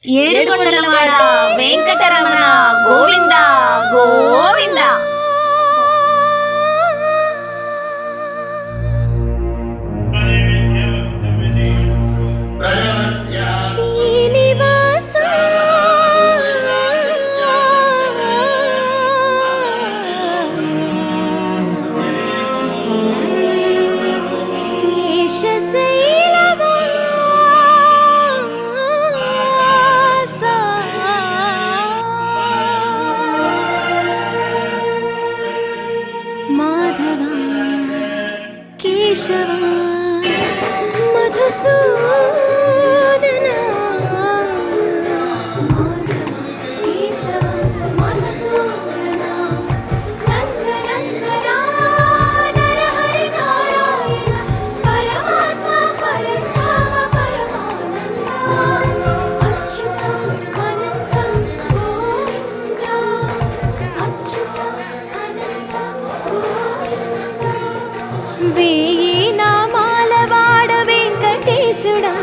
ఏడుకొండలవాడ వెంకటరమణ గోవింద గోవింద. కేశవ మధుసూదన మాధవ కేశవ మధుసూదన నందనందన నరహరి నారాయణ పరమాత్మ పరంధామ పరమానంద అచ్యుత అనంత గోవింద అచ్యుత అనంత గోవింద. వెంకటేశుడా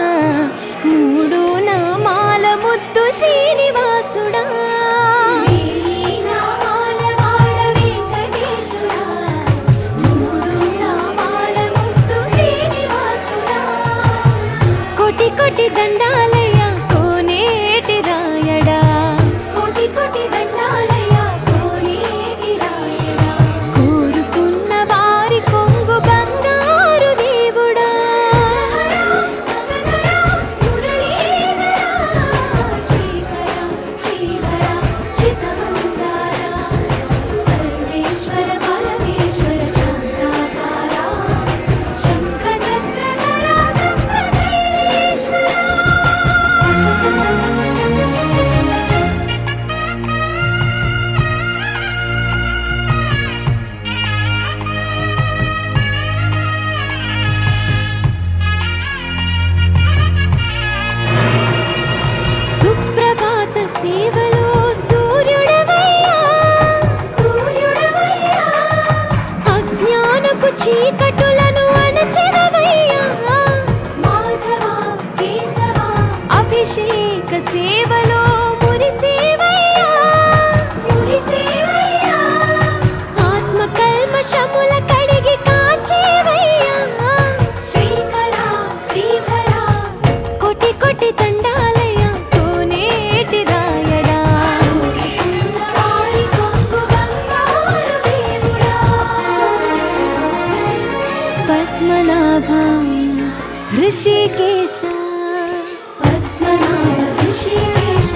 మూడు నామాల ముద్దు శ్రీనివాసుడా. కోటి కోటి దండాలయ కోనేటి రాయడా కోటి కోటి దండాలయ కోనేటి రాయడా కోరుకున్న వారి కొంగు బంగారు దేవుడా. సేవలో సూర్యుడవయ్యా సూర్యుడవయ్యా అజ్ఞానపు చీకటులను అణచెదవయ్యా మాధవ కేశవ అభిషేక సేవలో మురిసేవయ్యా మురిసేవయ్యా ఆత్మ కల్మషముల కడిగి కాచేవయ్యా శ్రీకర శ్రీధర కోటి కోటి దండాలయ పద్మనాభ ఋషికేశ పద్మనాభ ఋషికేశ